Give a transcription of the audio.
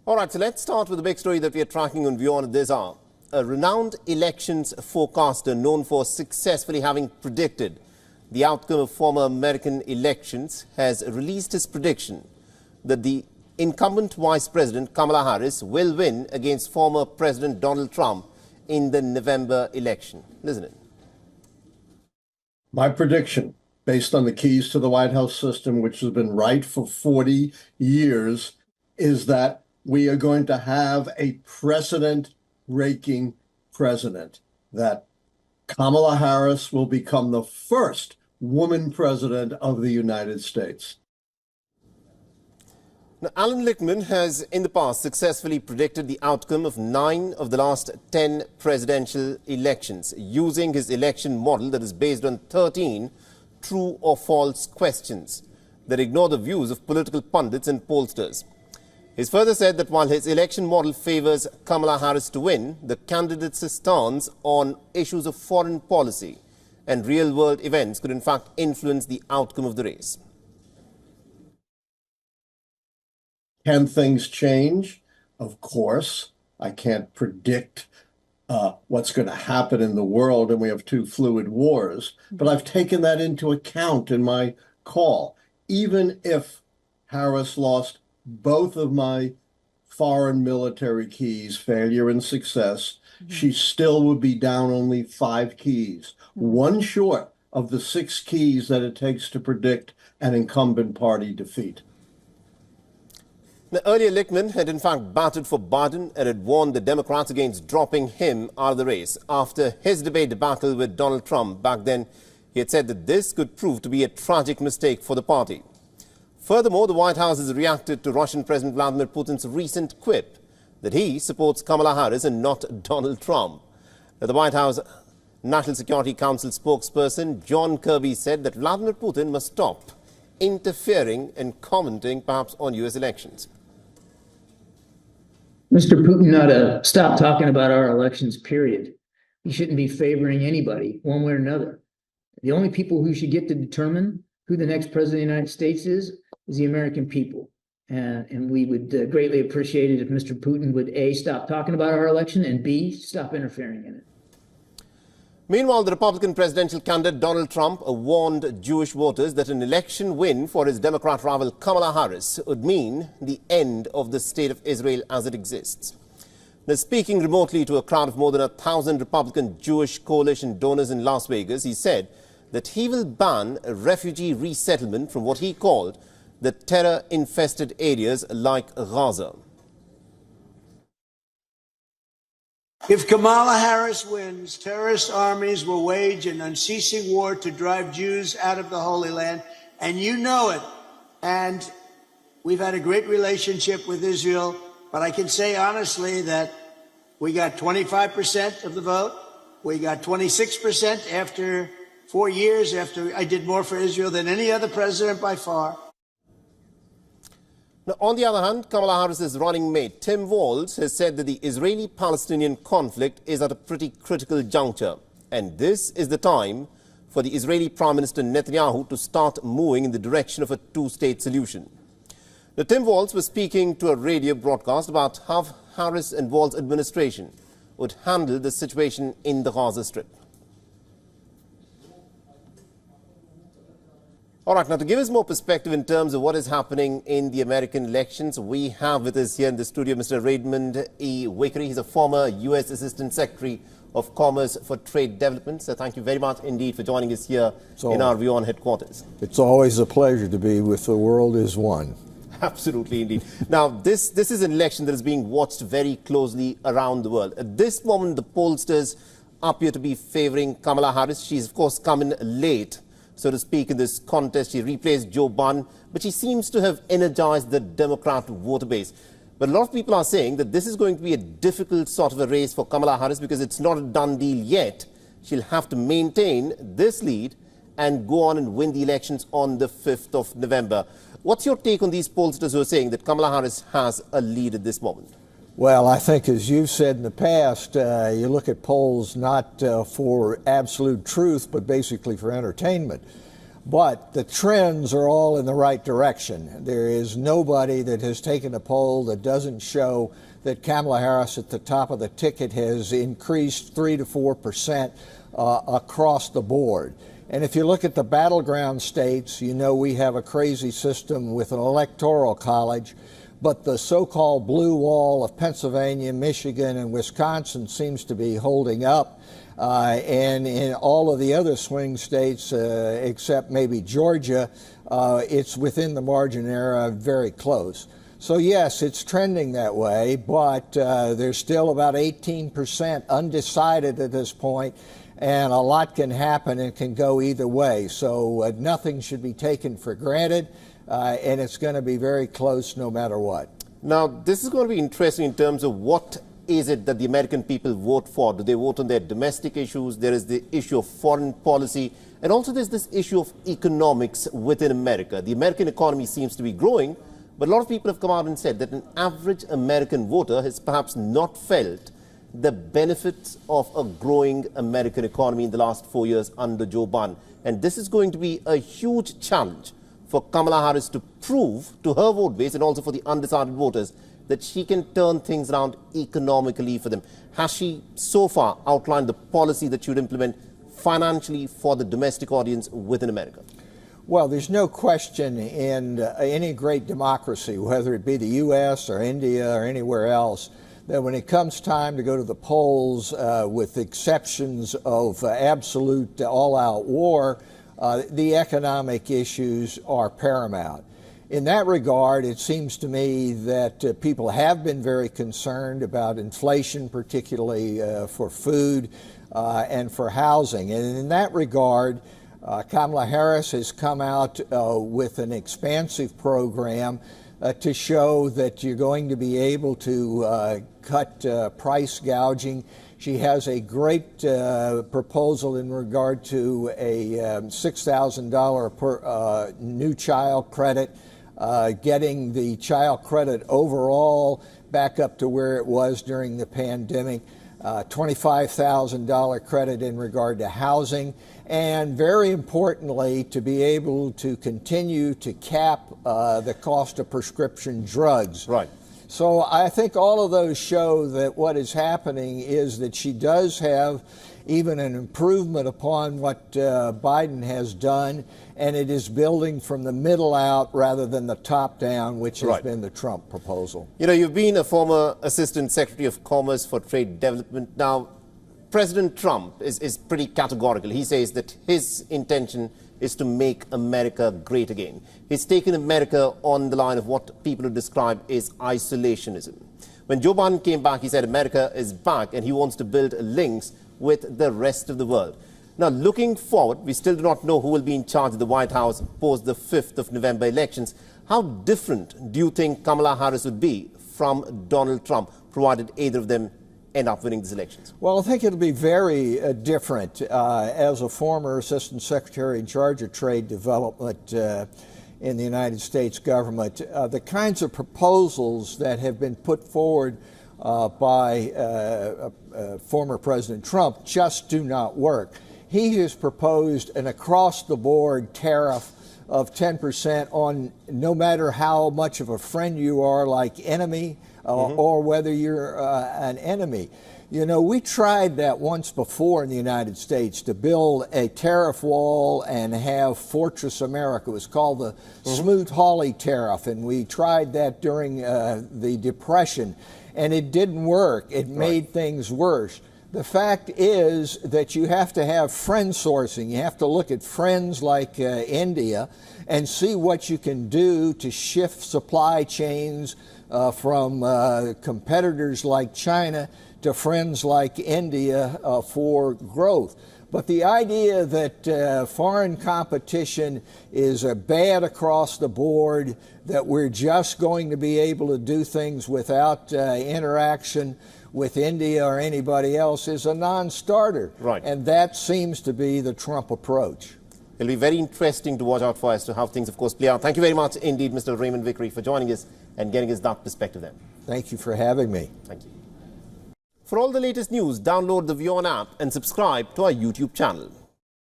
All right, so let's start with the big story that we are tracking on WION this hour. A renowned elections forecaster known for successfully having predicted the outcome of former American elections has released his prediction that the incumbent Vice President Kamala Harris will win against former President Donald Trump in the November election. Listen in. My prediction, based on the keys to the White House system, which has been right for 40 years, is that we are going to have a precedent-breaking president, that Kamala Harris will become the first woman president of the United States. Now, Allan Lichtman has in the past successfully predicted the outcome of 9 of the last 10 presidential elections using his election model that is based on 13 true or false questions that ignore the views of political pundits and pollsters. He's further said that while his election model favors Kamala Harris to win, the candidate's stance on issues of foreign policy and real-world events could in fact influence the outcome of the race. Can things change? Of course. I can't predict what's going to happen in the world, and we have 2 fluid wars, but I've taken that into account in my call. Even if Harris lost both of my foreign military keys, failure and success, she still would be down only 5 keys, one short of the 6 keys that it takes to predict an incumbent party defeat. Now, earlier, Lichtman had in fact batted for Biden and had warned the Democrats against dropping him out of the race. After his debate debacle with Donald Trump back then, he had said that this could prove to be a tragic mistake for the party. Furthermore, the White House has reacted to Russian President Vladimir Putin's recent quip that he supports Kamala Harris and not Donald Trump. Now, the White House National Security Council spokesperson John Kirby said that Vladimir Putin must stop interfering and commenting perhaps on U.S. elections. Mr. Putin ought to stop talking about our elections, period. He shouldn't be favoring anybody, one way or another. The only people who should get to determine who the next president of the United States is the American people. And we would greatly appreciate it if Mr. Putin would, A, stop talking about our election, and B, stop interfering in it. Meanwhile, the Republican presidential candidate Donald Trump warned Jewish voters that an election win for his Democrat rival Kamala Harris would mean the end of the state of Israel as it exists. Now, speaking remotely to a crowd of more than 1,000 Republican Jewish coalition donors in Las Vegas, he said that he will ban refugee resettlement from what he called the terror-infested areas like Gaza. If Kamala Harris wins, terrorist armies will wage an unceasing war to drive Jews out of the Holy Land, and you know it. And we've had a great relationship with Israel, but I can say honestly that we got 25% of the vote. We got 26% after 4 years, after I did more for Israel than any other president by far. Now, on the other hand, Kamala Harris's running mate, Tim Walz, has said that the Israeli-Palestinian conflict is at a pretty critical juncture. And this is the time for the Israeli Prime Minister Netanyahu to start moving in the direction of a 2-state solution. Now, Tim Walz was speaking to a radio broadcast about how Harris and Walz's administration would handle the situation in the Gaza Strip. All right, now to give us more perspective in terms of what is happening in the American elections, we have with us here in the studio Mr. Raymond E. Wickery. He's a former U.S. Assistant Secretary of Commerce for Trade Development. So thank you very much indeed for joining us here in our WION headquarters. It's always a pleasure to be with The World is One. Absolutely indeed. Now, this is an election that is being watched very closely around the world. At this moment, the pollsters appear to be favoring Kamala Harris. She's, of course, come in late, so to speak, in this contest. She replaced Joe Biden, but she seems to have energized the Democrat voter base. But a lot of people are saying that this is going to be a difficult sort of a race for Kamala Harris because it's not a done deal yet. She'll have to maintain this lead and go on and win the elections on the 5th of November. What's your take on these pollsters who are saying that Kamala Harris has a lead at this moment? Well, I think, as you've said in the past, you look at polls not for absolute truth, but basically for entertainment. But the trends are all in the right direction. There is nobody that has taken a poll that doesn't show that Kamala Harris at the top of the ticket has increased 3 to 4% across the board. And if you look at the battleground states, you know we have a crazy system with an electoral college, but the so-called blue wall of Pennsylvania, Michigan, and Wisconsin seems to be holding up. And in all of the other swing states, except maybe Georgia, it's within the margin error, very close. So yes, it's trending that way, but there's still about 18% undecided at this point, and a lot can happen and can go either way. So nothing should be taken for granted, and it's going to be very close no matter what. Now, this is going to be interesting in terms of what is it that the American people vote for? Do they vote on their domestic issues? There is the issue of foreign policy, and also there's this issue of economics within America. The American economy seems to be growing, but a lot of people have come out and said that an average American voter has perhaps not felt the benefits of a growing American economy in the last 4 years under Joe Biden. And this is going to be a huge challenge for Kamala Harris to prove to her vote base and also for the undecided voters that she can turn things around economically for them. Has she so far outlined the policy that she would implement financially for the domestic audience within America? Well, there's no question in any great democracy, whether it be the U.S. or India or anywhere else, that when it comes time to go to the polls, with exceptions of absolute all-out war, the economic issues are paramount. In that regard, it seems to me that people have been very concerned about inflation, particularly for food and for housing. And in that regard, Kamala Harris has come out with an expansive program to show that you're going to be able to cut price gouging. She has a great proposal in regard to a $6,000 per new child credit, getting the child credit overall back up to where it was during the pandemic, $25,000 credit in regard to housing, and very importantly, to be able to continue to cap the cost of prescription drugs. Right. So I think all of those show that what is happening is that she does have even an improvement upon what Biden has done, and it is building from the middle out rather than the top down, which has been the Trump proposal. You know, you've been a former Assistant Secretary of Commerce for Trade Development. Now, President Trump is pretty categorical. He says that his intention is to make America great again. He's taken America on the line of what people would describe as isolationism. When Joe Biden came back, he said America is back and he wants to build links with the rest of the world. Now, looking forward, we still do not know who will be in charge of the White House post the 5th of November elections. How different do you think Kamala Harris would be from Donald Trump, provided either of them end up winning these elections? Well, I think it'll be very different. As a former Assistant Secretary in charge of Trade Development in the United States government, the kinds of proposals that have been put forward by former President Trump just do not work. He has proposed an across-the-board tariff of 10% on no matter how much of a friend you are, like enemy, or whether you're an enemy. You know, we tried that once before in the United States to build a tariff wall and have Fortress America. It was called the Smoot-Hawley tariff, and we tried that during the Depression, and it didn't work. It made things worse. The fact is that you have to have friend sourcing. You have to look at friends like India and see what you can do to shift supply chains from competitors like China to friends like India for growth. But the idea that foreign competition is bad across the board, that we're just going to be able to do things without interaction with India or anybody else, is a non-starter. Right. And that seems to be the Trump approach. It'll be very interesting to watch out for as to how things, of course, play out. Thank you very much indeed, Mr. Raymond Vickery, for joining us and getting us that perspective then. Thank you for having me. Thank you. For all the latest news, download the WION app and subscribe to our YouTube channel.